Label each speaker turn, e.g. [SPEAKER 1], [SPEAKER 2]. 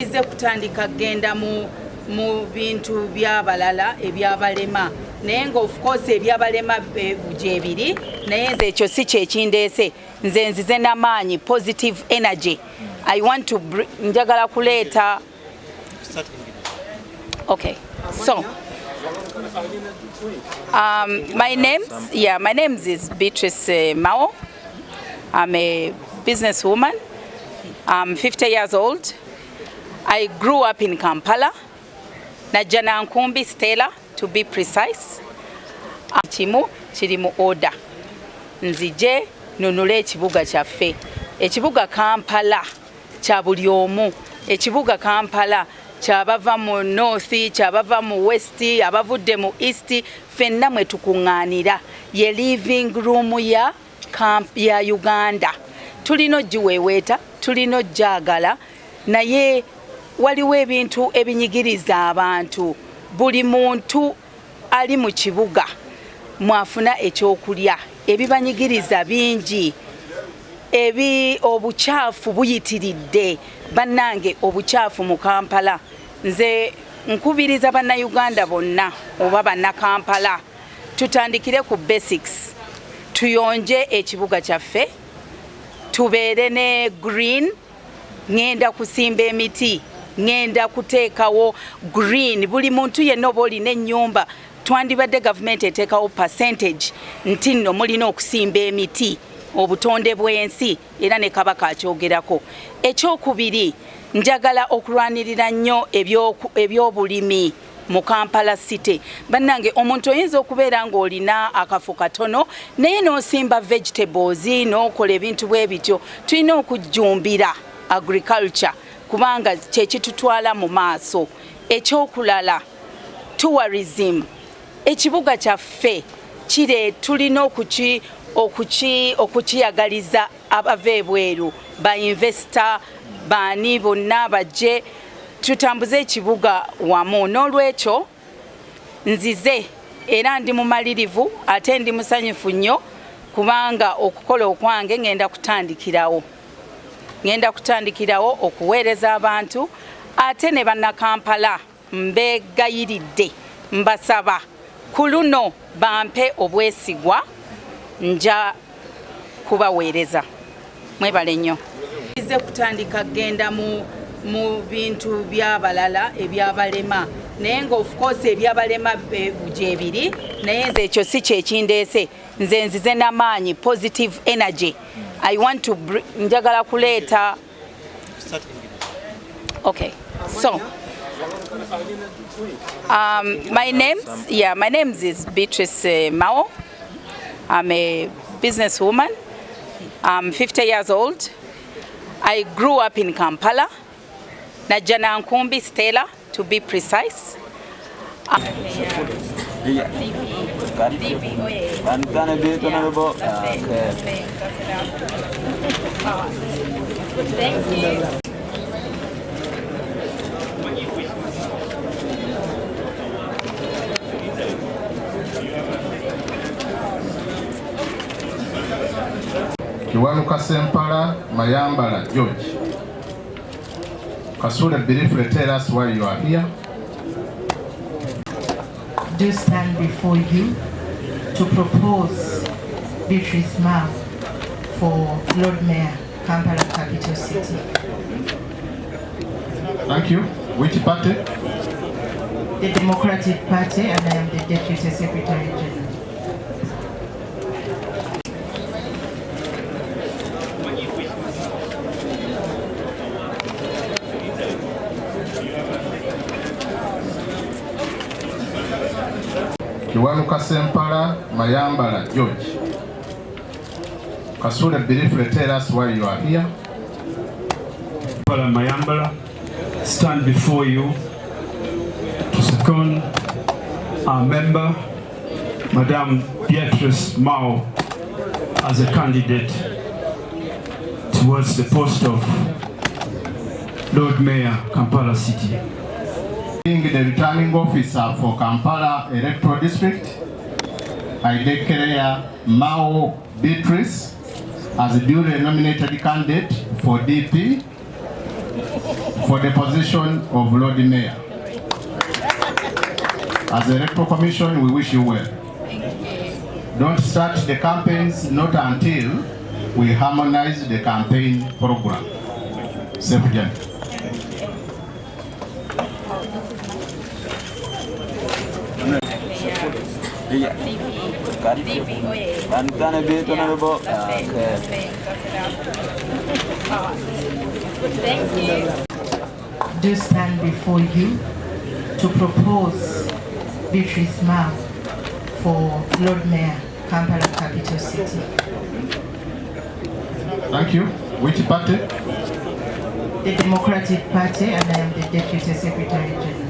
[SPEAKER 1] Ize kutandika genda mu bintu byabalala ebyabalema naye nga of course ebyabalema gyebiri naye nze ekyo si kyekindeese nze nzize n'amaanyi positive energy. I want to njagala kuleeta okay so my name is Beatrice Mao. I'm a businesswoman. I'm 50 years old. I grew up in Kampala, Najana Nkumbi Stella to be precise. Chimu chirimu order. Nzije nunule ekibuga kyaffe. Ekibuga Kampala kya buli omu. Ekibuga Kampala kyabava mu north, kyabava mu west, abavudde mu east, fenna mwe tukungaanira. Ye living room ya camp ya Uganda. Tulino jiweweeta, tulino jagala, naye waliwo ebintu ebinyigiriza abantu. Buli muntu ali mu kibuga mwafuna ekyokulya. Ebibanyigiriza bingi. Obucaafu buyitiridde. Bannange obucaafu mu Kampala. Nze nkubiriza bannayuganda bonna oba bannakampala tutandikire ku basics. Tuyonje ekibuga kyaffe. Tubeere ne green. Ngenda kusimba emiti. Ngenda kuteekawo green. Buli muntu yenna oba olina ennyumba twandibadde gavumenti eteekawo percentage nti nno mulina okusimba emiti obutonde bw'ensi era ne Kabaka akyogerako. Ekyokubiri njagala okulwanirira nnyo ebyobulimi mu Kampala City. Bannange omuntu oyinza okubeera ng'olina akafo katono naye n'osimba vegetables n'okola ebintu bwe bityo. Tulina okujjumbira agriculture kubanga kyekitutwala mu maaso. Ekyokulala tourism. Ekibuga kyaffe kire tulina okukiyagaliza abava ebweru ba investor baani bonna bajje tutambuze ekibuga wamu. N'olwekyo nzize era ndi mumalirivu ate ndi musanyufu nnyo kubanga okukola okwange ngenda kutandikirawo okuweereza abantu ate ne bannakampala mbegayiridde mbasaba ku luno bampe obwesigwa nja kubaweereza. Mwebale nnyo. Ize kutandika genda mu bintu byabalala ebyabalema naye nga of course ebyabalema gyebiri naye nze ekyo si kyekindeese nze nzize n'amaanyi positive energy. I want to njagala kuleeta okay so my name is Beatrice Mao. I'm a businesswoman. I'm 50 years old. I grew up in Kampala, Najana Nkumbi Stella to be precise. Thank you.
[SPEAKER 2] Kiwanuka Sempala Mayambala George. Kasule briefly tell us why you are here.
[SPEAKER 3] Do stand before you to propose Beatrice Mao for Lord Mayor, Kampala Capital City.
[SPEAKER 2] Thank you. Which party?
[SPEAKER 3] The Democratic Party, and I am the Deputy Secretary General.
[SPEAKER 2] Kiwanuka Sempala Mayambala George. Kasule briefly tell us why you are here.
[SPEAKER 4] Mayambala, stand before you to second our member, Madame Beatrice Mao, as a candidate towards the post of Lord Mayor, Kampala City.
[SPEAKER 2] Being the returning officer for Kampala Electoral District, I declare Mao Beatrice as a duly nominated candidate for DP for the position of Lord Mayor. As the Electoral Commission, we wish you well. Don't start the campaigns not until we harmonize the campaign program. Safe journey.
[SPEAKER 3] Do stand before you to propose Beatrice Mao for Lord Mayor, Kampala Capital City.
[SPEAKER 2] Thank you. Which party?
[SPEAKER 3] The Democratic Party, and I am the Deputy Secretary General.